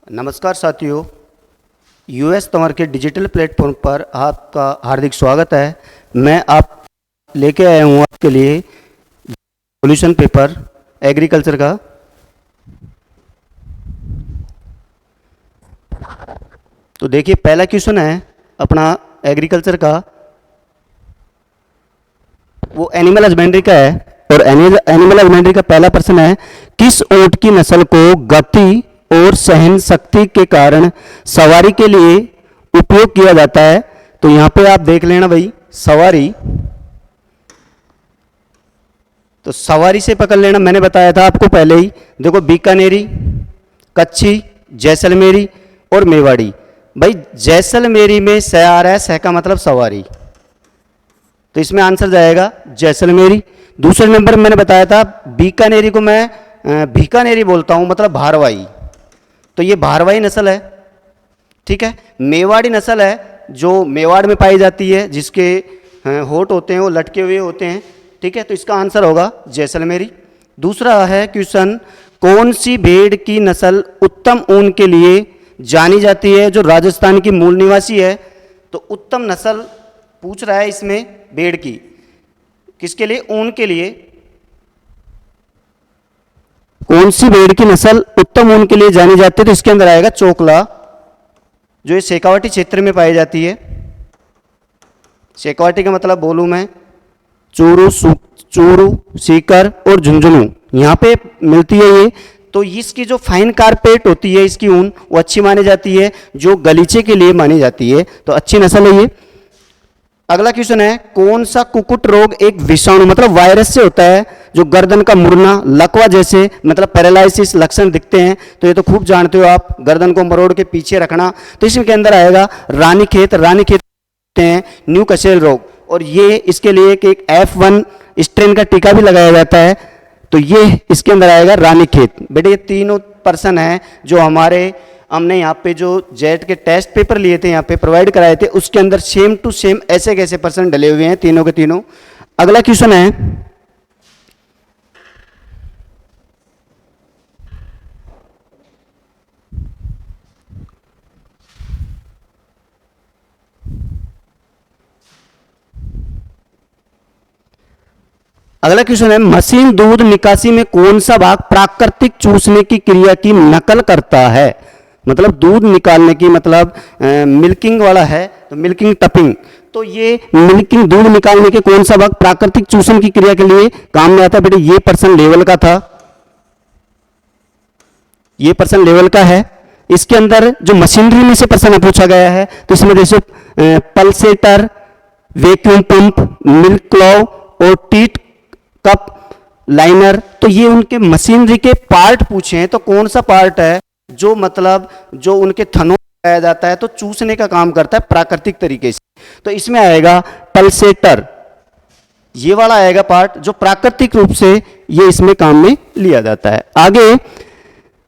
नमस्कार साथियों, यूएस तंवर के डिजिटल प्लेटफॉर्म पर आपका हार्दिक स्वागत है। मैं आप लेके आया हूँ आपके लिए सॉल्यूशन पेपर एग्रीकल्चर का। तो देखिए, पहला क्वेश्चन है अपना एग्रीकल्चर का, वो एनिमल हस्बेंड्री का है। और एनिमल हस्बेंड्री का पहला प्रश्न है, किस ऊंट की नस्ल को गति और सहन शक्ति के कारण सवारी के लिए उपयोग किया जाता है? तो यहां पे आप देख लेना भाई, सवारी, तो सवारी से पकड़ लेना। मैंने बताया था आपको पहले ही, देखो बीकानेरी, कच्छी, जैसलमेरी और मेवाड़ी। भाई जैसलमेरी में स आ रहा है, स का मतलब सवारी, तो इसमें आंसर जाएगा जैसलमेरी। दूसरे नंबर मैंने बताया था बीकानेरी को मैं बीकानेरी बोलता हूं, मतलब भारवाई, तो ये भारवाई नस्ल है। ठीक है। मेवाड़ी नस्ल है जो मेवाड़ में पाई जाती है, जिसके होठ होते हैं वो लटके हुए होते हैं। ठीक है, तो इसका आंसर होगा जैसलमेरी। दूसरा है क्वेश्चन, कौन सी भेड़ की नस्ल उत्तम ऊन के लिए जानी जाती है, जो राजस्थान की मूल निवासी है? तो उत्तम नस्ल पूछ रहा है इसमें भेड़ की, किसके लिए? ऊन के लिए। कौन सी भेड़ की नस्ल उत्तम ऊन के लिए जानी जाती है? तो इसके अंदर आएगा चोकला, जो ये शेखावाटी क्षेत्र में पाई जाती है। शेखावाटी का मतलब बोलूं मैं, चूरू, सीकर और झुंझुनू, यहाँ पे मिलती है ये। तो इसकी जो फाइन कारपेट होती है, इसकी ऊन, वो अच्छी मानी जाती है, जो गलीचे के लिए मानी जाती है, तो अच्छी नस्ल है ये। अगला क्वेश्चन है, कौन सा कुकुट रोग एक विषाणु मतलब वायरस से होता है, जो गर्दन का मुड़ना, लकवा जैसे मतलब पैरालिसिस लक्षण दिखते हैं? तो ये तो खूब जानते हो आप, गर्दन को मरोड़ के पीछे रखना। तो इसके अंदर आएगा रानीखेत हैं, न्यू कसेल रोग, और ये इसके लिए एक F1 स्ट्रेन का टीका भी लगाया जाता है। तो ये इसके अंदर आएगा रानीखेत। बेटे ये तीनों पर्सन हैं जो हमने यहाँ पे जो जेट के टेस्ट पेपर लिए थे, यहाँ पे प्रोवाइड कराए थे, उसके अंदर सेम टू सेम ऐसे कैसे पर्सन डले हुए हैं, तीनों के तीनों। अगला क्वेश्चन है, अगला क्वेश्चन है, मशीन दूध निकासी में कौन सा भाग प्राकृतिक चूसने की क्रिया की नकल करता है? मतलब दूध निकालने की, मतलब मिल्किंग वाला है, तो मिल्किंग टपिंग। तो ये मिल्किंग, दूध निकालने के कौन सा भाग प्राकृतिक चूषण की क्रिया के लिए काम में आता है? बेटे ये पर्सन लेवल का था, ये पर्सन लेवल का है। इसके अंदर जो मशीनरी में से प्रश्न पूछा गया है, तो इसमें जैसे pulsator, vacuum pump, milk clove और टीट कप लाइनर, तो ये उनके मशीनरी के पार्ट पूछे हैं। तो कौन सा पार्ट है जो मतलब जो उनके थनों में लगाया जाता है, तो चूसने का काम करता है प्राकृतिक तरीके से? तो इसमें आएगा पल्सेटर, ये वाला आएगा पार्ट, जो प्राकृतिक रूप से ये इसमें काम में लिया जाता है। आगे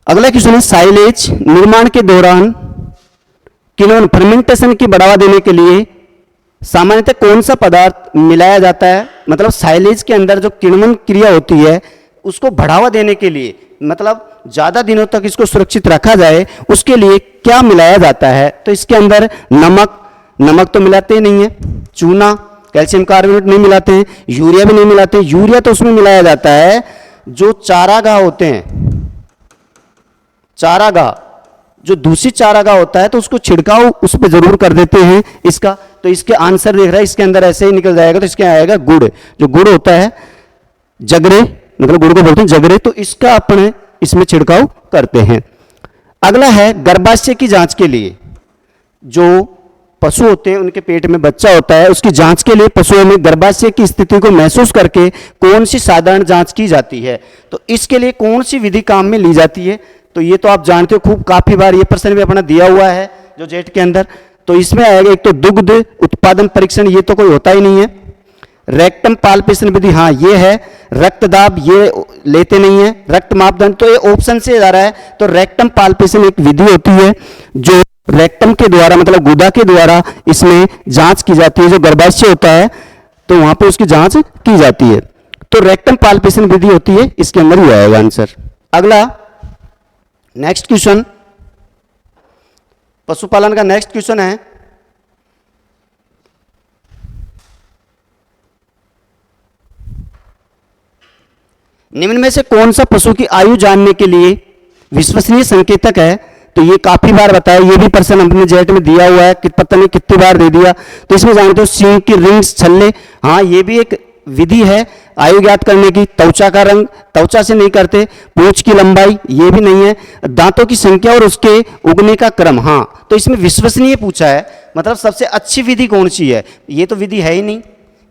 अगला क्वेश्चन है, साइलेज निर्माण के दौरान किण्वन फर्मेंटेशन की बढ़ावा देने के लिए सामान्यतः कौन सा पदार्थ मिलाया जाता है? मतलब साइलेज के अंदर जो किण्वन क्रिया होती है, उसको बढ़ावा देने के लिए, मतलब ज्यादा दिनों तक इसको सुरक्षित रखा जाए, उसके लिए क्या मिलाया जाता है? तो इसके अंदर नमक तो मिलाते ही नहीं है, चूना, कैल्शियम कार्बोनेट नहीं मिलाते हैं, यूरिया भी नहीं मिलाते हैं। यूरिया तो उसमें मिलाया जाता है जो चारागाह होते हैं, चारागाह, जो दूषित चारागाह होता है, तो उसको छिड़काव उस पर जरूर कर देते हैं इसका। तो इसके आंसर देख रहा है, इसके अंदर ऐसे ही निकल जाएगा। तो इसके आएगा गुड़, जो गुड़ होता है, जगरे, मतलब गुड़ को बोलते हैं जगरे, तो इसका अपने इसमें छिड़काव करते हैं। अगला है, गर्भाशय की जांच के लिए, जो पशु होते हैं उनके पेट में बच्चा होता है, उसकी जांच के लिए पशुओं में गर्भाशय की स्थिति को महसूस करके कौन सी साधारण जांच की जाती है? तो इसके लिए कौन सी विधि काम में ली जाती है? तो ये तो आप जानते हो, खूब काफी बार ये प्रश्न भी अपना दिया हुआ है जो जेट के अंदर। तो इसमें आएगा एक तो दुग्ध उत्पादन परीक्षण, ये तो कोई होता ही नहीं है। रेक्टम पाल्पेशन विधि, हाँ ये है। रक्तदाब, ये लेते नहीं है। रक्त मापदंड, तो ये ऑप्शन से जा रहा है। तो रेक्टम पाल्पेशन एक विधि होती है जो रेक्टम के द्वारा, मतलब गुदा के द्वारा इसमें जांच की जाती है, जो गर्भाशय होता है तो वहां पे उसकी जांच की जाती है। तो रेक्टम पाल्पेशन विधि होती है, इसके अंदर ही आएगा आंसर। अगला नेक्स्ट क्वेश्चन, पशुपालन का नेक्स्ट क्वेश्चन है, निम्न में से कौन सा पशु की आयु जानने के लिए विश्वसनीय संकेतक है? तो ये काफी बार बताया, ये भी प्रश्न हमने जेट में दिया हुआ है कि पता नहीं कितनी बार दे दिया। तो इसमें जानते हो सींग की रिंग्स, छल्ले, हाँ ये भी एक विधि है आयु ज्ञात करने की। त्वचा का रंग, त्वचा से नहीं करते। पूंछ की लंबाई, ये भी नहीं है। दांतों की संख्या और उसके उगने का क्रम, हाँ तो इसमें विश्वसनीय पूछा है, मतलब सबसे अच्छी विधि कौन सी है? ये तो विधि है ही नहीं,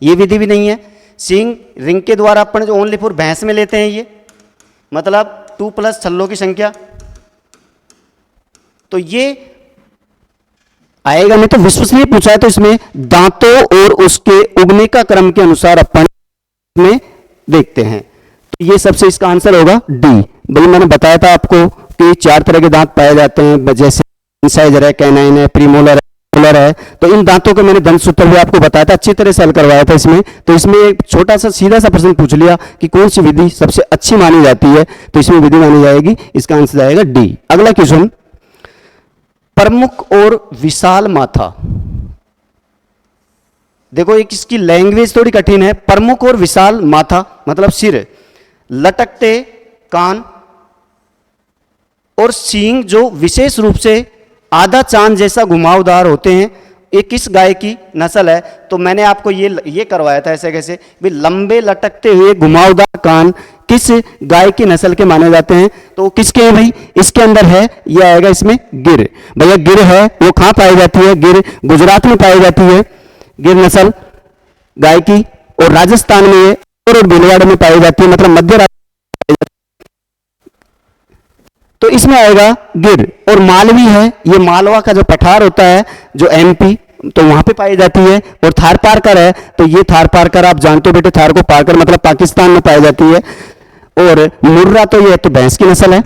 ये विधि भी नहीं है। सींग रिंग के द्वारा अपन जो ओनली फॉर भैंस में लेते हैं, ये मतलब 2+ छल्लों की संख्या, तो ये आएगा नहीं। तो विश्वसनीय पूछा है तो इसमें दांतों और उसके उगने का क्रम के अनुसार अपन में देखते हैं। तो ये सबसे इसका आंसर होगा डी। भाई मैंने बताया था आपको कि 4 तरह के दांत पाए जाते हैं, जैसे इंसाइजर है, कैनाइन है, प्रीमोलर है, मोलर है। तो इन दांतों के मैंने दंत सूत्र भी आपको बताया था, अच्छी तरह से हल करवाया था इसमें। तो इसमें एक छोटा सा सीधा सा प्रश्न पूछ लिया कि कौन सी विधि सबसे अच्छी मानी जाती है, तो इसमें विधि मानी जाएगी, इसका आंसर आएगा डी। अगला क्वेश्चन, प्रमुख और विशाल माथा। देखो एक इसकी लैंग्वेज थोड़ी कठिन है। प्रमुख और विशाल माथा मतलब सिर, लटकते कान और सींग जो विशेष रूप से आधा चांद जैसा घुमावदार होते हैं, ये किस गाय की नस्ल है? तो मैंने आपको ये करवाया था ऐसे कैसे भी, लंबे लटकते हुए घुमावदार कान किस गाय की नस्ल के माने जाते हैं? तो किसके हैं भाई? इसके अंदर है, ये आएगा इसमें गिर। भैया गिर है वो कहां पाई जाती है? गिर गुजरात में पाई जाती है, गिर नस्ल गाय की, और राजस्थान में ये और भीलवाड़ा में पाई जाती है, मतलब मध्य। तो इसमें आएगा गिर। और मालवी है, ये मालवा का जो पठार होता है जो एमपी, तो वहां पे पाई जाती है। और थार पारकर है, तो ये थार पारकर आप जानते हो बेटे, थार को पारकर मतलब पाकिस्तान में पाई जाती है। और मुर्रा तो ये तो भैंस की नस्ल है,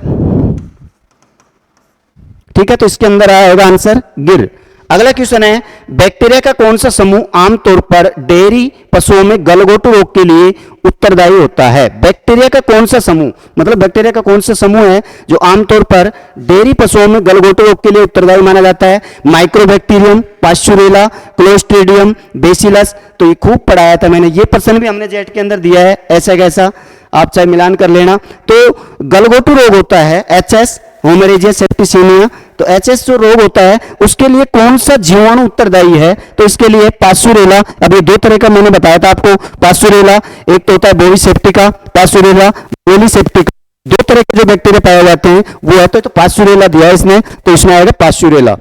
ठीक है। तो इसके अंदर आएगा आंसर गिर। अगला क्वेश्चन है, बैक्टीरिया का कौन सा समूह आमतौर पर डेयरी पशुओं में गलघोटू रोग के लिए उत्तरदायी होता है? बैक्टीरिया का कौन सा समूह, मतलब बैक्टीरिया का कौन सा समूह है जो आमतौर पर डेयरी पशुओं में गलघोटू रोग के लिए उत्तरदायी माना जाता है? Mycobacterium, Pasteurella, clostridium, bacillus. तो ये खूब पढ़ाया था मैंने, ये प्रश्न भी हमने जेट के अंदर दिया है, ऐसा कैसा आप चाहे मिलान कर लेना। तो गलघोटू रोग होता है एचएस, हेमोरेजिया सेप्टिसिमिया। तो एचएस जो रोग होता है उसके लिए कौन सा जीवाणु उत्तरदायी है? तो इसके लिए पास्चुरेला। अब ये 2 तरह का मैंने बताया था आपको, पास्चुरेला एक तो होता है बोविसेप्टिका, पास्चुरेला बोविसेप्टिका, 2 तरह के जो बैक्टीरिया पाए जाते हैं वो है। तो पास्चुरेला दिया है इसने, तो इसमें आएगा पास्चुरेला।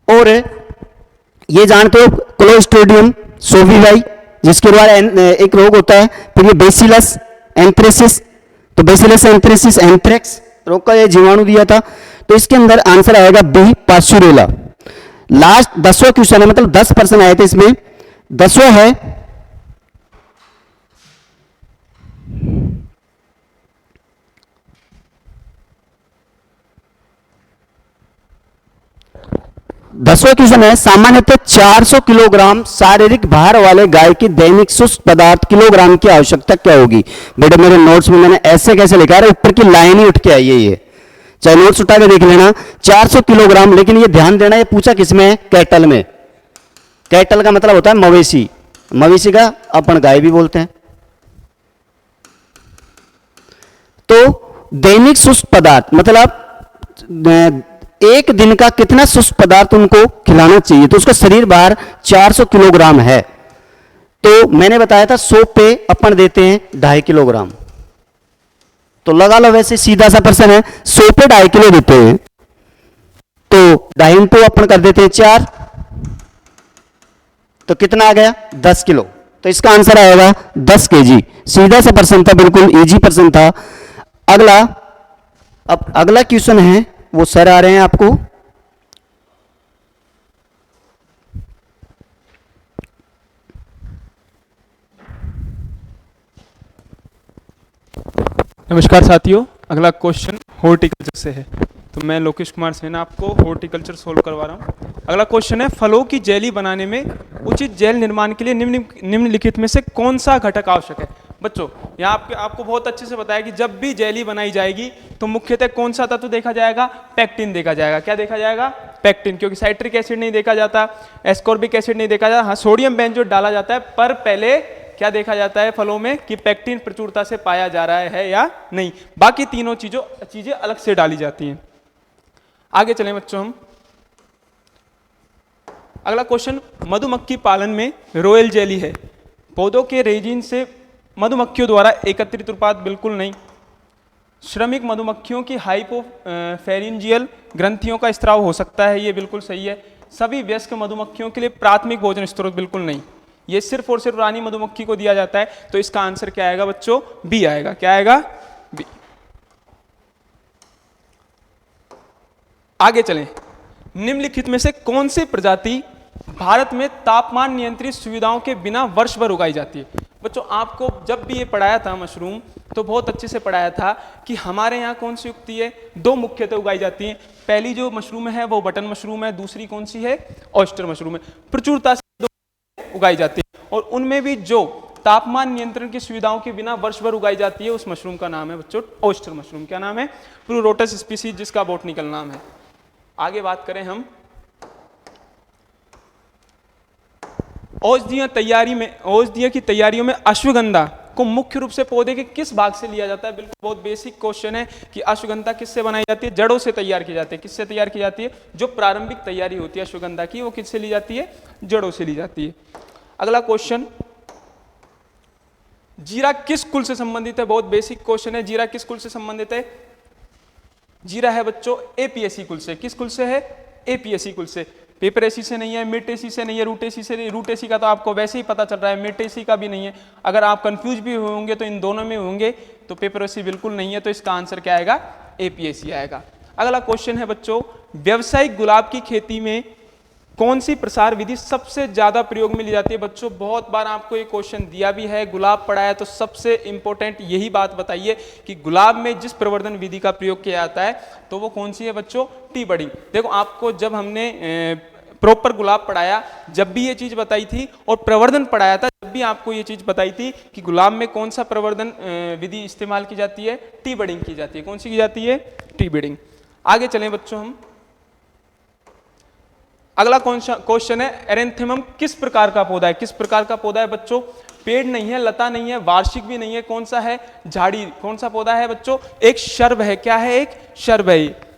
और ये जानते हो क्लोस्ट्रीडियम सोविवाई, जिसके द्वारा एक रोग होता है। फिर ये बेसिलस एंथ्रेसिस, तो बेसिलस एंथ्रेसिस एंथ्रेक्स रोग का ये जीवाणु दिया था। तो इसके अंदर आंसर आएगा बी, पास्चुरेला। लास्ट 10वां क्वेश्चन है, मतलब 10 प्रश्न आए थे इसमें, 10वां है क्वेश्चन है, सामान्यतः 400 किलोग्राम शारीरिक भार वाले गाय की दैनिक शुष्क पदार्थ किलोग्राम की आवश्यकता क्या होगी? बेटे मेरे नोट्स में मैंने ऐसे कैसे लिखा है, ऊपर की लाइन ही उठ के आई है, ये चाहे नोट्स उठा के देख लेना, 400 किलोग्राम। लेकिन ये ध्यान देना, ये पूछा किसमें है? कैटल में। कैटल का मतलब होता है मवेशी, मवेशी का अपन गाय भी बोलते हैं। तो दैनिक शुष्क पदार्थ मतलब एक दिन का कितना शुष्क पदार्थ उनको खिलाना चाहिए? तो उसका शरीर भार 400 किलोग्राम है। तो मैंने बताया था 100 पे अपन देते हैं 2.5 किलोग्राम। तो लगा लो, वैसे सीधा सा प्रश्न है, 100 पे 2.5 किलो देते हैं, तो 2.5 इंटू अपन कर देते हैं 4, तो कितना आ गया? 10 किलो। तो इसका आंसर आएगा 10 केजी। सीधा सा प्रश्न था, बिल्कुल इजी प्रश्न था। अगला, अब अगला क्वेश्चन है वो सर आ रहे हैं आपको। नमस्कार साथियों, अगला क्वेश्चन हॉर्टिकल्चर से है। तो मैं लोकेश कुमार सेना आपको हॉर्टिकल्चर सोल्व करवा रहा हूँ। अगला क्वेश्चन है, फलों की जेली बनाने में उचित जेल निर्माण के लिए निम्नलिखित में से कौन सा घटक आवश्यक है? बच्चों यहाँ आपको बहुत अच्छे से बताया कि जब भी जेली बनाई जाएगी तो मुख्यतः कौन सा तत्व देखा जाएगा, पेक्टिन देखा जाएगा। क्या देखा जाएगा, पेक्टिन, क्योंकि साइट्रिक एसिड नहीं देखा जाता, एस्कॉर्बिक एसिड नहीं देखा जाता। हाँ, सोडियम बेंजोएट डाला जाता है, पर पहले क्या देखा जाता है फलों में कि पेक्टिन प्रचुरता से पाया जा रहा है या नहीं। बाकी तीनों चीजें अलग से डाली जाती हैं। आगे चलें बच्चों हम, अगला क्वेश्चन, मधुमक्खी पालन में रॉयल जेली है, पौधों के रेजिन से मधुमक्खियों द्वारा एकत्रित उत्पाद बिल्कुल नहीं, श्रमिक मधुमक्खियों की हाइपोफेरिंजियल ग्रंथियों का स्त्राव हो सकता है, ये बिल्कुल सही है, सभी वयस्क मधुमक्खियों के लिए प्राथमिक भोजन स्रोत बिल्कुल नहीं, ये सिर्फ और सिर्फ रानी मधुमक्खी को दिया जाता है। तो इसका आंसर क्या आएगा बच्चों, बी आएगा। क्या आएगा, बी। आगे चलें, निम्नलिखित में से कौन सी प्रजाति भारत में तापमान नियंत्रित सुविधाओं के बिना वर्ष भर उगाई जाती है। बच्चों आपको जब भी ये पढ़ाया था मशरूम तो बहुत अच्छे से पढ़ाया था कि हमारे यहाँ कौन सी उगती है, दो मुख्यतः उगाई जाती हैं। पहली जो मशरूम है वो बटन मशरूम है, दूसरी कौन सी है, ऑयस्टर मशरूम है। प्रचुरता से दो उगाई जाती है और उनमें भी जो तापमान नियंत्रण की सुविधाओं के बिना वर्ष भर उगाई जाती है उस मशरूम का नाम है बच्चों ऑयस्टर मशरूम। क्या नाम है, प्लूरोटस स्पीसीज, जिसका बॉटनिकल नाम है। आगे बात करें हम औषधियों की तैयारियों में अश्वगंधा को मुख्य रूप से पौधे के किस भाग से लिया जाता है। बिल्कुल बहुत बेसिक क्वेश्चन है कि अश्वगंधा किससे बनाई जाती है, जड़ों से तैयार की जाती है। किससे तैयार की जाती है, जो प्रारंभिक तैयारी होती है अश्वगंधा की वो किससे ली जाती है, जड़ों से ली जाती है। अगला क्वेश्चन, जीरा किस कुल से संबंधित है, बहुत बेसिक क्वेश्चन है। जीरा किस कुल से संबंधित है, जीरा है बच्चों एपीएसी कुल से। किस कुल से है, एपीएसी कुल से। पेपरेसी से नहीं है, मिर्टेसी से नहीं है, रूटेसी से नहीं। रूटेसी का तो आपको वैसे ही पता चल रहा है, मिर्टेसी का भी नहीं है। अगर आप कंफ्यूज भी होंगे तो इन दोनों में होंगे, तो पेपरेसी बिल्कुल नहीं है, तो इसका आंसर क्या आएगा, एपीएसी आएगा। अगला क्वेश्चन है बच्चों, व्यावसायिक गुलाब की खेती में कौन सी प्रसार विधि सबसे ज्यादा प्रयोग में ली जाती है। बच्चों बहुत बार आपको ये क्वेश्चन दिया भी है, गुलाब पढ़ा है, तो सबसे इंपॉर्टेंट यही बात बताइए कि गुलाब में जिस प्रवर्धन विधि का प्रयोग किया जाता है तो वो कौन सी है बच्चों, टी बडिंग। देखो आपको जब हमने प्रॉपर गुलाब पढ़ाया जब भी ये चीज बताई थी, और प्रवर्धन पढ़ाया था जब भी आपको ये चीज बताई थी कि गुलाब में कौन सा प्रवर्धन विधि इस्तेमाल की जाती है, टी बडिंग की जाती है। कौन सी की जाती है, टी बडिंग। आगे चलें बच्चों हम, अगला क्वेश्चन है, एरेंथेमम किस प्रकार का पौधा है। किस प्रकार का पौधा है बच्चों, पेड़ नहीं है, लता नहीं है, वार्षिक भी नहीं है, कौन सा है, झाड़ी। कौन सा पौधा है बच्चों, एक शर्ब है। क्या है, एक शर्ब है।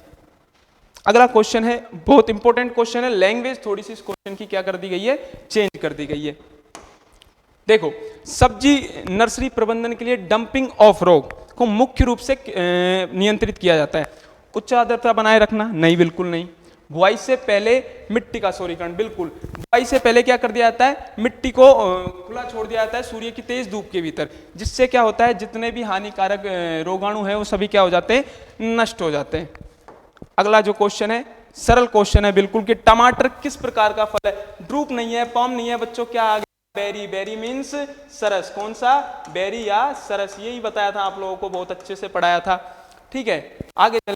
अगला क्वेश्चन है, बहुत इंपॉर्टेंट क्वेश्चन है, लैंग्वेज थोड़ी सी इस क्वेश्चन की क्या कर दी गई है, चेंज कर दी गई है। देखो, सब्जी नर्सरी प्रबंधन के लिए डंपिंग ऑफ रोग को मुख्य रूप से नियंत्रित किया जाता है। उच्च आर्द्रता बनाए रखना, नहीं, बिल्कुल नहीं। बुआई से पहले मिट्टी का सौरीकरण, बिल्कुल। बुआई से पहले क्या कर दिया जाता है, मिट्टी को खुला छोड़ दिया जाता है सूर्य की तेज धूप के भीतर, जिससे क्या होता है, जितने भी हानिकारक रोगाणु है वो सभी क्या हो जाते हैं, नष्ट हो जाते हैं। अगला जो क्वेश्चन है, सरल क्वेश्चन है बिल्कुल, कि टमाटर किस प्रकार का फल है। ड्रूप नहीं है, पॉम नहीं है बच्चों, क्या आ गया, बेरी। बेरी मीन्स सरस। कौन सा, बेरी या सरस, यही बताया था आप लोगों को, बहुत अच्छे से पढ़ाया था। ठीक है, आगे चले।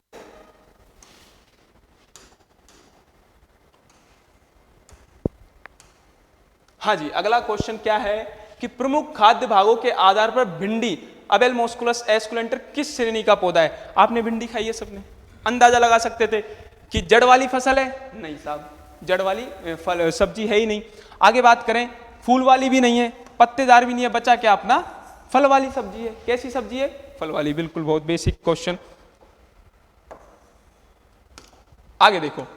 हाँ जी, अगला क्वेश्चन क्या है कि प्रमुख खाद्य भागों के आधार पर भिंडी अबेलमोस्कुलस एस्कुलेंटर किस श्रेणी का पौधा है। आपने भिंडी खाई है सबने, अंदाजा लगा सकते थे कि जड़ वाली फसल है, नहीं साहब, जड़ वाली फल सब्जी है ही नहीं। आगे बात करें, फूल वाली भी नहीं है, पत्तेदार भी नहीं है, बचा क्या अपना, फल वाली सब्जी है। कैसी सब्जी है, फल वाली, बिल्कुल, बहुत बेसिक क्वेश्चन। आगे देखो,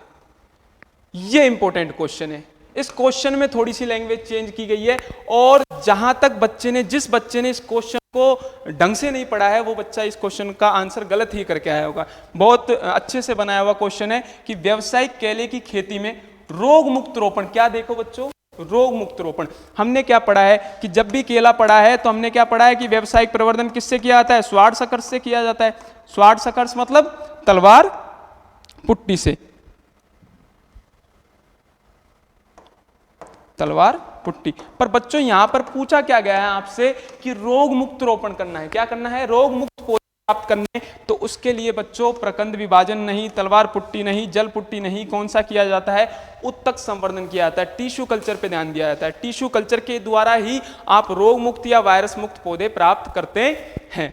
ये इंपॉर्टेंट क्वेश्चन है, इस क्वेश्चन में थोड़ी सी लैंग्वेज चेंज की गई है, और जहां तक जिस बच्चे ने इस क्वेश्चन को ढंग से नहीं पढ़ा है वो बच्चा इस क्वेश्चन का आंसर गलत ही करके आया होगा। बहुत अच्छे से बनाया हुआ क्वेश्चन है कि व्यावसायिक केले की खेती में रोग मुक्त रोपण। क्या देखो बच्चों, रोग मुक्त रोपण। हमने क्या पढ़ा है कि जब भी केला पढ़ा है तो हमने क्या पढ़ा है कि व्यावसायिक प्रवर्धन किससे किया जाता है, स्वार्ड सकर्स से किया जाता है। स्वार्ड सकर्स मतलब तलवार पुट्टी से, तलवार पुट्टी। पर बच्चों यहां पर पूछा क्या गया है आपसे कि रोग मुक्त रोपण करना है। क्या करना है, रोग मुक्त प्राप्त करने, तो उसके लिए बच्चों प्रकंद विभाजन नहीं, तलवार पुट्टी नहीं, जल पुट्टी नहीं, कौन सा किया जाता है, उत्तक संवर्धन किया जाता है, टिश्यू कल्चर पे ध्यान दिया जाता है। टिश्यू कल्चर के द्वारा ही आप रोग मुक्त या वायरस मुक्त पौधे प्राप्त करते हैं।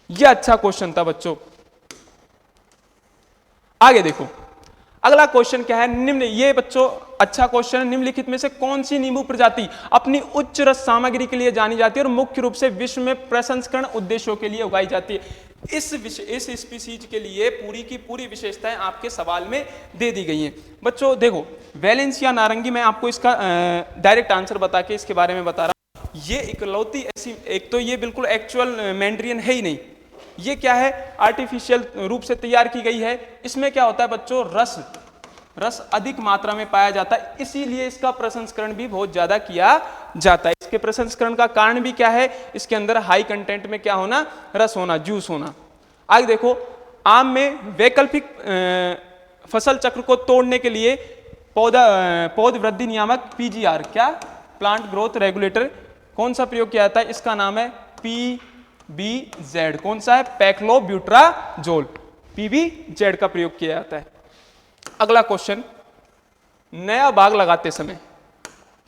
यह अच्छा क्वेश्चन था बच्चों। आगे देखो अगला क्वेश्चन क्या है, निम्न, ये बच्चों अच्छा क्वेश्चन है, निम्नलिखित में से कौन सी नींबू प्रजाति अपनी उच्च रस सामग्री के लिए जानी जाती है और मुख्य रूप से विश्व में प्रसंस्करण उद्देश्यों के लिए उगाई जाती है। इस स्पीसीज के लिए पूरी की पूरी विशेषताएं आपके सवाल में दे दी गई हैं। बच्चों देखो वैलेंसिया नारंगी, मैं आपको इसका डायरेक्ट आंसर बता के इसके बारे में बता रहा हूं। ये इकलौती ऐसी, एक तो ये बिल्कुल एक्चुअल मैंड्रियन है ही नहीं, ये क्या है, आर्टिफिशियल रूप से तैयार की गई है। इसमें क्या होता है बच्चों, रस अधिक मात्रा में पाया जाता है, इसीलिए इसका प्रसंस्करण भी बहुत ज्यादा किया जाता है। इसके प्रसंस्करण का कारण भी क्या है, इसके अंदर हाई कंटेंट में क्या होना, रस होना, जूस होना। आगे देखो आम में वैकल्पिक फसल चक्र को तोड़ने के लिए पौध वृद्धि नियामक PGR, क्या, प्लांट ग्रोथ रेगुलेटर, कौन सा प्रयोग किया जाता है, इसका नाम है PBZ। कौन सा है, पैक्लोब्यूट्राजोल, PBZ का प्रयोग किया जाता है। अगला क्वेश्चन, नया बाग लगाते समय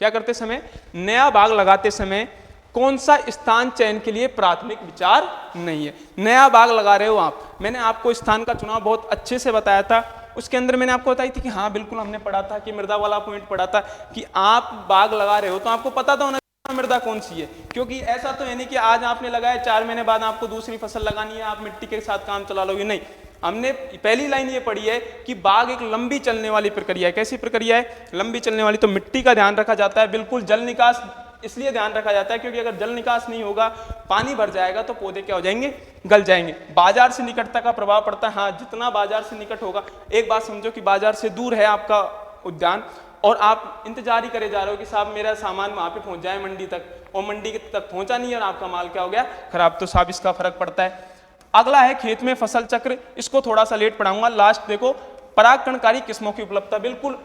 क्या करते समय, नया बाग लगाते समय कौन सा स्थान चयन के लिए प्राथमिक विचार नहीं है। नया बाग लगा रहे हो आप, मैंने आपको स्थान का चुनाव बहुत अच्छे से बताया था, उसके अंदर मैंने आपको बताई थी कि हाँ बिल्कुल हमने पढ़ा था कि मृदा वाला पॉइंट पढ़ा था कि आप बाग लगा रहे हो तो आपको पता तो होना मृदा कौन सी है, क्योंकि ऐसा तो है नहीं कि आज आपने लगाया 4 महीने बाद आपको दूसरी फसल लगानी है, आप मिट्टी के साथ काम चला लोगे, नहीं। हमने पहली लाइन ये पढ़ी है कि बाग एक लंबी चलने वाली प्रक्रिया है। कैसी प्रक्रिया है, लंबी चलने वाली। तो मिट्टी का ध्यान रखा जाता है, बिल्कुल जल निकास इसलिए ध्यान रखा जाता है क्योंकि अगर जल निकास नहीं होगा, पानी भर जाएगा तो पौधे क्या हो जाएंगे, गल जाएंगे। बाजार से निकटता का प्रभाव पड़ता है, हाँ जितना बाजार से निकट होगा, एक बात समझो कि बाजार से दूर है आपका उद्यान और आप इंतजार ही करे जा रहे हो कि साहब मेरा सामान वहां पे पहुंच जाए मंडी तक, और मंडी तक पहुंचा नहीं और आपका माल क्या हो गया, खराब, तो साहब इसका फर्क पड़ता है। अगला है खेत में फसल चक्र, इसको थोड़ा सा लेट पढ़ाऊंगा। लास्ट देखो परागकणकारी किस्मों की उपलब्धता, बिल्कुल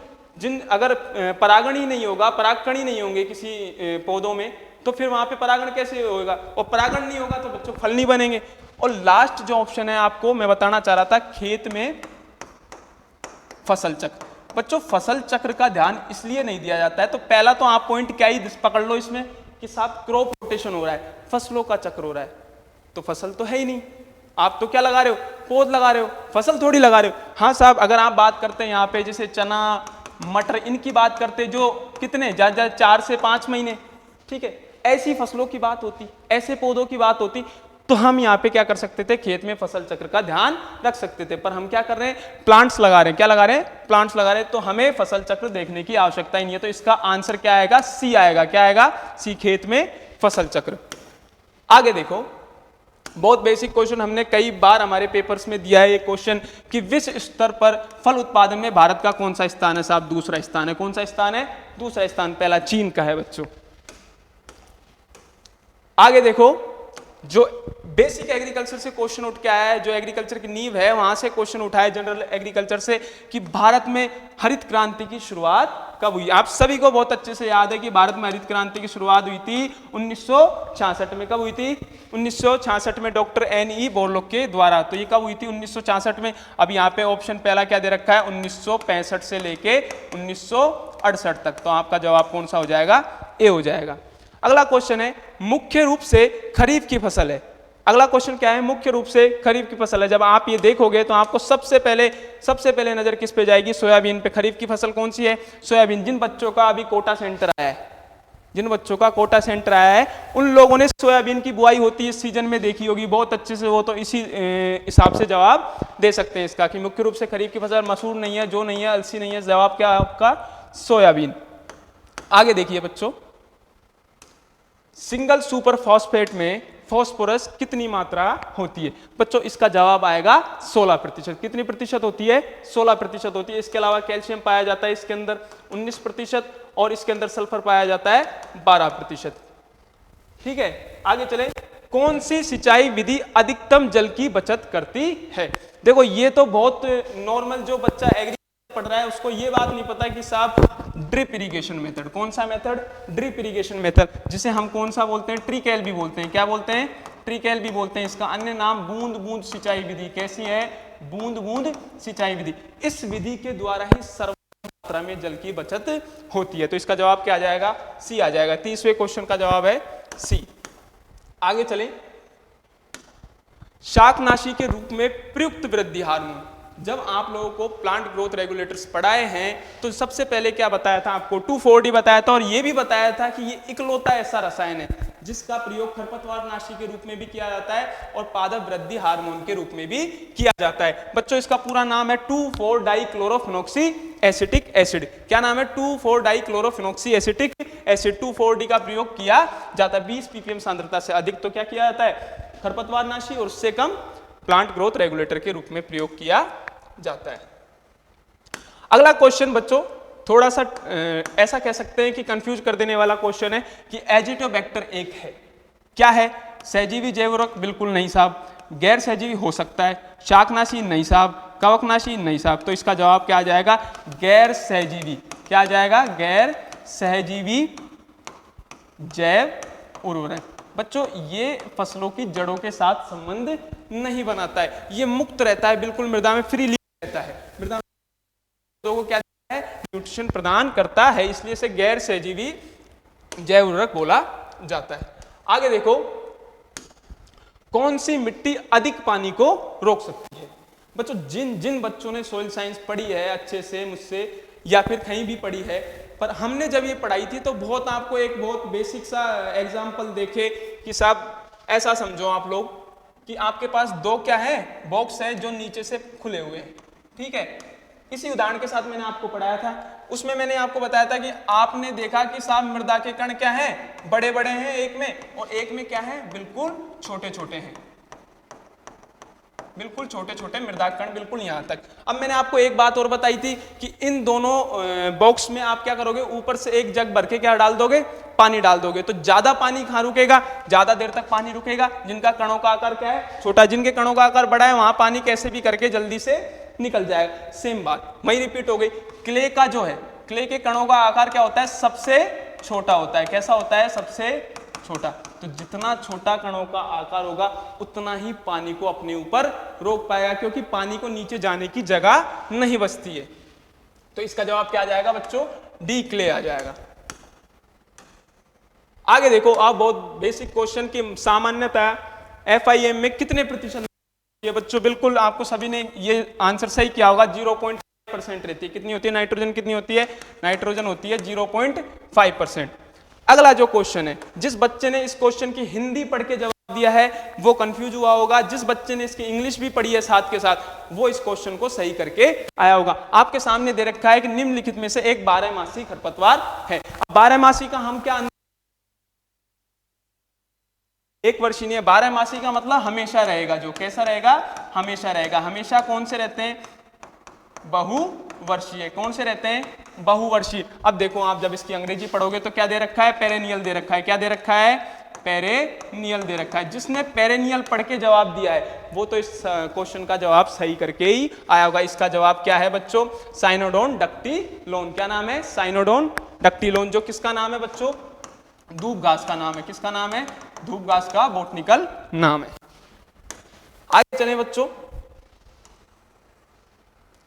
अगर परागण ही नहीं होगा, परागकण ही नहीं होंगे किसी पौधों में, तो फिर वहां पे परागण कैसे होगा, और परागण नहीं होगा तो बच्चों फल नहीं बनेंगे। और लास्ट जो ऑप्शन है आपको मैं बताना चाह रहा था, खेत में फसल चक्र। बच्चों फसल चक्र का ध्यान इसलिए नहीं दिया जाता है, तो पहला तो आप पॉइंट क्या ही पकड़ लो इसमें कि साहब क्रॉप रोटेशन हो रहा है, फसलों का चक्र हो रहा है, तो फसल तो है ही नहीं। आप तो क्या लगा रहे हो, पौध लगा रहे हो, फसल थोड़ी लगा रहे हो। हाँ साहब अगर आप बात करते हैं यहाँ पे जैसे चना मटर, इनकी बात करते जो कितने ज्यादा 4 से 5 महीने, ठीक है, ऐसी फसलों की बात होती, ऐसे पौधों की बात होती, तो हम यहाँ पे क्या कर सकते थे, खेत में फसल चक्र का ध्यान रख सकते थे। पर हम क्या कर रहे हैं, प्लांट्स लगा रहे हैं, क्या लगा रहे हैं, प्लांट्स लगा रहे हैं, तो हमें फसल चक्र देखने की आवश्यकता ही नहीं है। तो इसका आंसर क्या आएगा, सी आएगा। क्या आएगा, सी, खेत में फसल चक्र। आगे देखो बहुत बेसिक क्वेश्चन हमने कई बार हमारे पेपर्स में दिया है ये क्वेश्चन कि विश्व स्तर पर फल उत्पादन में भारत का कौन सा स्थान है, साहब दूसरा स्थान है। कौन सा स्थान है, दूसरा स्थान, पहला चीन का है बच्चों। आगे देखो जो बेसिक एग्रीकल्चर से क्वेश्चन उठ के आया है, जो एग्रीकल्चर की नींव है वहां से क्वेश्चन उठाया जनरल एग्रीकल्चर से कि भारत में हरित क्रांति की शुरुआत कब हुई। आप सभी को बहुत अच्छे से याद है कि भारत में हरित क्रांति की शुरुआत हुई थी 1966 में। कब हुई थी, 1966 में, डॉक्टर NE बोरलॉग के द्वारा। तो ये कब हुई थी, 1966 में। अब यहाँ पे ऑप्शन पहला क्या दे रखा है, 1965 से लेके 1968 तक। तो आपका जवाब कौन सा हो जाएगा, ए हो जाएगा। अगला क्वेश्चन है मुख्य रूप से खरीफ की फसल है। अगला क्वेश्चन क्या है, मुख्य रूप से खरीफ की फसल है। जब आप ये देखोगे तो आपको सबसे पहले नजर किस पे जाएगी, सोयाबीन पे। खरीफ की फसल कौन सी है, सोयाबीन। जिन बच्चों का अभी कोटा सेंटर आया है, जिन बच्चों का कोटा सेंटर आया है, उन लोगों ने सोयाबीन की बुआई होती है इस सीजन में देखी होगी बहुत अच्छे से, वो तो इसी हिसाब से जवाब दे सकते हैं इसका कि मुख्य रूप से खरीफ की फसल। मसूर नहीं है, जो नहीं है, अलसी नहीं है, जवाब क्या है आपका, सोयाबीन। आगे देखिए बच्चों, सिंगल सुपर फॉस्फेट में फॉस्फोरस कितनी मात्रा होती है बच्चों, इसका जवाब आएगा 16%। कितनी प्रतिशत होती है, 16% होती है। इसके अलावा कैल्शियम पाया जाता है इसके अंदर 19% और इसके अंदर सल्फर पाया जाता है 12%। ठीक है, आगे चले। कौन सी सिंचाई विधि अधिकतम जल की बचत करती है। देखो ये तो बहुत नॉर्मल, जो बच्चा एग्रीकल्चर पढ़ रहा है उसको ये बात नहीं पता कि साहब ड्रिप इरिगेशन मेथड, कौन सा मेथड, ड्रिप इरिगेशन मेथड, जिसे हम कौन सा बोलते हैं, ट्रिकल भी बोलते हैं। क्या बोलते हैं, ट्रिकल भी बोलते हैं इसका, अन्य नाम बूंद बूंद सिंचाई विधि। कैसी है? बूंद बूंद सिंचाई विधि। इस विधि के द्वारा ही सर्वाधिक मात्रा में जल की बचत होती है। तो इसका जवाब क्या आ जाएगा? सी आ जाएगा। 30वें क्वेश्चन का जवाब है सी। आगे चलें। शाकनाशी के रूप में प्रयुक्त वृद्धि हार्मोन। जब आप लोगों को प्लांट ग्रोथ रेगुलेटर्स पढ़ाए हैं तो सबसे पहले क्या बताया था आपको? 2,4-D बताया था, और ये भी बताया था कि ये इकलौता ऐसा रसायन है जिसका प्रयोग खरपतवार नाशी के रूप में भी किया जाता है और पादप वृद्धि हार्मोन के रूप में भी किया जाता है। बच्चों इसका पूरा नाम है 2,4-डाइक्लोरोफिनॉक्सी एसिटिक एसिड। क्या नाम है? 2,4-डाइक्लोरोफिनॉक्सी एसिटिक एसिड। 2,4-D का प्रयोग किया जाता है। 20 ppm सांद्रता से अधिक तो क्या किया जाता है? खरपतवार नाशी, और उससे कम प्लांट ग्रोथ रेगुलेटर के रूप में प्रयोग किया जाता है। अगला क्वेश्चन बच्चों थोड़ा सा ऐसा कह सकते हैं कि कंफ्यूज कर देने वाला क्वेश्चन है कि एजिटोबैक्टर एक है। क्या है? सहजीवी जैवउर्वरक? बिल्कुल नहीं साहब। गैर सहजीवी हो सकता है। शाकनाशी? नहीं साहब। कवकनाशी? नहीं साहब। तो इसका जवाब क्या आ जाएगा? गैर सहजीवी। क्या आ जाएगा? गैर सहजीवी जैव उर्वरक। बच्चों ये फसलों की जड़ों के साथ संबंध नहीं बनाता है, ये मुक्त रहता है, बिल्कुल मृदा में फ्रीली रहता है। मृदा को क्या है? न्यूट्रिशन प्रदान करता है, इसलिए इसे गैर सहजीवी जैव उर्वरक बोला जाता है। आगे देखो, कौन सी मिट्टी अधिक पानी को रोक सकती है? बच्चों जिन जिन बच्चों ने सोइल साइंस पढ़ी है अच्छे से मुझसे या फिर कहीं भी पढ़ी है, पर हमने जब ये पढ़ाई थी तो बहुत आपको एक बहुत बेसिक सा एग्जाम्पल देखे कि साहब ऐसा समझो आप लोग कि आपके पास दो क्या है? बॉक्स है जो नीचे से खुले हुए हैं, ठीक है। इसी उदाहरण के साथ मैंने आपको पढ़ाया था, उसमें मैंने आपको बताया था कि आपने देखा कि साहब मृदा के कण क्या है? बड़े बड़े हैं एक में, और एक में क्या है? बिल्कुल छोटे छोटे हैं, बिल्कुल छोटे छोटे मृदा कण, बिल्कुल यहां तक। अब मैंने आपको एक बात और बताई थी कि इन दोनों बॉक्स में आप क्या करोगे? ऊपर से एक जग भर के क्या डाल दोगे? पानी डाल दोगे। तो ज्यादा पानी कहां रुकेगा? ज्यादा देर तक पानी रुकेगा जिनका कणों का आकार क्या है? छोटा। जिनके कणों का आकार बड़ा है वहां पानी कैसे भी करके जल्दी से निकल जाएगा। सेम बात वही रिपीट हो गई। क्ले का जो है, क्ले के कणों का आकार क्या होता है? सबसे छोटा होता है। कैसा होता है? सबसे छोटा। तो जितना छोटा कणों का आकार होगा उतना ही पानी को अपने ऊपर रोक पाएगा, क्योंकि पानी को नीचे जाने की जगह नहीं बचती है। तो इसका जवाब क्या आ जाएगा बच्चों? डी, क्ले आ जाएगा। आगे देखो, आप बहुत बेसिक क्वेश्चन की सामान्यता FIM में कितने प्रतिशत? ये बच्चों बिल्कुल आपको सभी ने ये आंसर सही किया होगा। 0.5% रहती है। कितनी होती है? नाइट्रोजन कितनी होती है? नाइट्रोजन होती है 0.5%। अगला जो क्वेश्चन है, जिस बच्चे ने इस क्वेश्चन की हिंदी पढ़ के जवाब दिया है वो कंफ्यूज हुआ होगा, जिस बच्चे ने इसकी इंग्लिश भी पढ़ी है साथ के साथ वो इस क्वेश्चन को सही करके आया होगा। आपके सामने दे रखा है कि निम्नलिखित में से एक 12मासी खरपतवार है। 12मासी का हम क्या एक वर्षीय है? 12मासी का मतलब हमेशा रहेगा। जो कैसा रहेगा? हमेशा रहेगा। हमेशा कौन से रहते हैं? बहुवर्षीय। कौन से रहते हैं? बहुवर्षीय। अब देखो, आप जब इसकी अंग्रेजी पढ़ोगे तो क्या दे रखा है? पेरेनियल दे रखा है। क्या दे रखा है? पेरेनियल दे रखा है। जिसने पेरेनियल पढ़ के जवाब दिया है वो तो इस क्वेश्चन का जवाब सही करके ही आया होगा। इसका जवाब क्या है बच्चों? साइनोडोन डक्टिलोन। क्या नाम है? साइनोडोन डक्टिलोन, जो किसका नाम है बच्चों? धूप घास का नाम है। किसका नाम है? धूप घास का बॉटनिकल नाम है। आगे चलें बच्चों,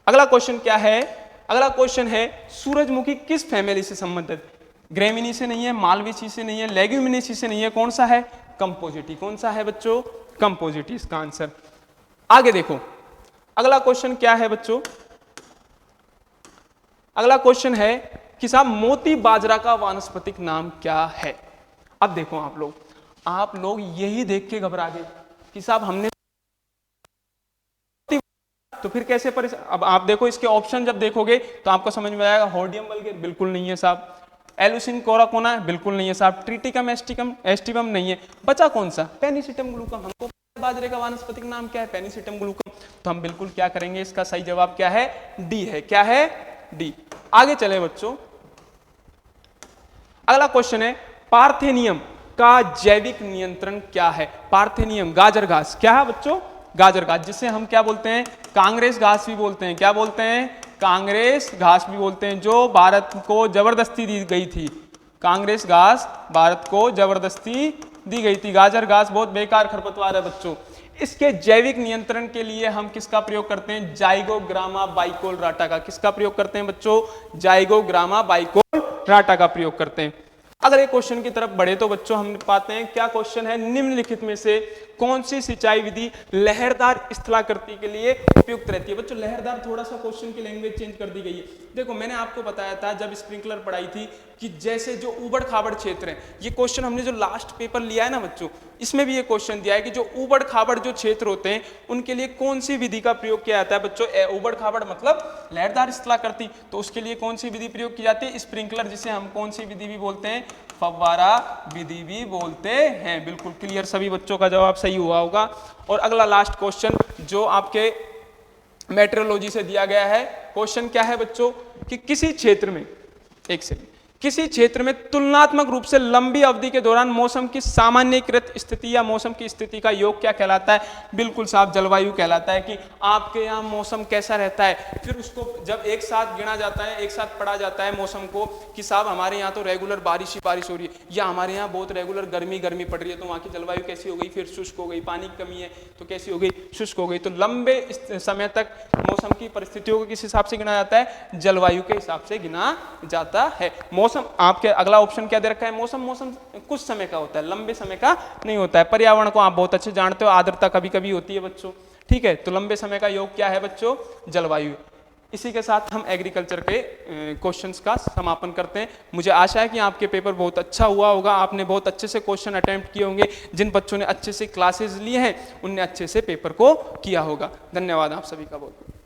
अगला क्वेश्चन क्या है? अगला क्वेश्चन है सूरजमुखी किस फैमिली से संबंधित? ग्रेमिनी से नहीं है, मालवेसी से नहीं है, लेग्यूमिनेसी से नहीं है, कौन सा है? कंपोजिटी। कौन सा है बच्चों? कंपोजिटी इसका आंसर। आगे देखो, अगला क्वेश्चन क्या है बच्चों? अगला क्वेश्चन है कि साहब मोती बाजरा का वानस्पतिक नाम क्या है? अब देखो, आप लोग यही देख के घबरा गए कि साहब हमने तो फिर कैसे अब आप देखो इसके ऑप्शन जब देखोगे तो आपको समझ में आएगा। होर्डियम वल्गर बिल्कुल नहीं है साहब। एलुसिन कोराकोना बिल्कुल नहीं है साहब। ट्रिटिकम एस्टिवम नहीं है। बचा कौन सा? पेनिसिटम ग्लूकम। हमको बाजरे का वानस्पतिक नाम क्या है? पेनिसिटम ग्लूकम। तो हम बिल्कुल क्या करेंगे? इसका सही जवाब क्या है? डी है। क्या है? डी। आगे चले बच्चों, अगला क्वेश्चन है पार्थेनियम का जैविक नियंत्रण क्या है? पार्थेनियम गाजर घास। क्या है बच्चों? गाजर घास, जिसे हम क्या बोलते हैं? कांग्रेस घास भी बोलते हैं। क्या बोलते हैं? कांग्रेस घास भी बोलते हैं, जो भारत को जबरदस्ती दी गई थी। कांग्रेस घास भारत को जबरदस्ती दी गई थी। गाजर घास बहुत बेकार खरपतवार है बच्चों। इसके जैविक नियंत्रण के लिए हम किसका प्रयोग करते हैं? जाइगोग्रामा बाइकोलराटा का। किसका प्रयोग करते हैं बच्चों? जाइगोग्रामा बाइकोलराटा का प्रयोग करते हैं। अगर एक क्वेश्चन की तरफ बढ़े तो बच्चों हम पाते हैं क्या क्वेश्चन है, निम्नलिखित में से कौन सी सिंचाई विधि लहरदार स्थलाकृति के लिए उपयुक्त रहती है? बच्चों लहरदार थोड़ा सा क्वेश्चन की लैंग्वेज चेंज कर दी गई है। देखो मैंने आपको बताया था जब स्प्रिंकलर पढ़ाई थी कि जैसे जो ऊबड़ खाबड़ क्षेत्र है, ये क्वेश्चन हमने जो लास्ट पेपर लिया है ना बच्चों, इसमें भी ये क्वेश्चन दिया है कि जो ऊबड़ खाबड़ जो क्षेत्र होते हैं उनके लिए कौन सी विधि का प्रयोग किया जाता है? बच्चों ऊबड़ खाबड़ मतलब लहरदार स्थलाकृति, तो उसके लिए कौन सी विधि प्रयोग की जाती है? स्प्रिंकलर, जिसे हम कौन सी विधि भी बोलते हैं? फव्वारा विधि भी बोलते हैं। बिल्कुल क्लियर, सभी बच्चों का जवाब सही हुआ होगा। और अगला लास्ट क्वेश्चन जो आपके मेट्रोलॉजी से दिया गया है, क्वेश्चन क्या है बच्चों कि किसी क्षेत्र में, एक सेकंड, किसी क्षेत्र में तुलनात्मक रूप से लंबी अवधि के दौरान मौसम की सामान्यीकृत स्थिति या मौसम की स्थिति का योग क्या कहलाता है? बिल्कुल साहब जलवायु कहलाता है। कि आपके यहाँ मौसम कैसा रहता है, फिर उसको जब एक साथ गिना जाता है, एक साथ पढ़ा जाता है मौसम को कि साहब हमारे यहाँ तो रेगुलर बारिश ही बारिश हो रही है, या हमारे यहाँ बहुत रेगुलर गर्मी गर्मी पड़ रही है, तो वहाँ की जलवायु कैसी हो गई? फिर शुष्क हो गई। पानी की कमी है तो कैसी हो गई? शुष्क हो गई। तो लंबे समय तक मौसम की परिस्थितियों को किस हिसाब से गिना जाता है? जलवायु के हिसाब से गिना जाता है। मौसम आपके अगला ऑप्शन क्या दे रखा है? मौसम कुछ समय का होता है, लंबे समय का नहीं होता है। पर्यावरण को आप बहुत अच्छे जानते हो, आर्द्रता कभी कभी होती है बच्चों, ठीक है। तो लंबे समय का योग क्या है बच्चों? जलवायु। इसी के साथ हम एग्रीकल्चर के क्वेश्चंस का समापन करते हैं। मुझे आशा है कि आपके पेपर बहुत अच्छा हुआ होगा, आपने बहुत अच्छे से क्वेश्चन अटेम्प्ट किए होंगे। जिन बच्चों ने अच्छे से क्लासेस लिए हैं उनने अच्छे से पेपर को किया होगा। धन्यवाद आप सभी का बहुत।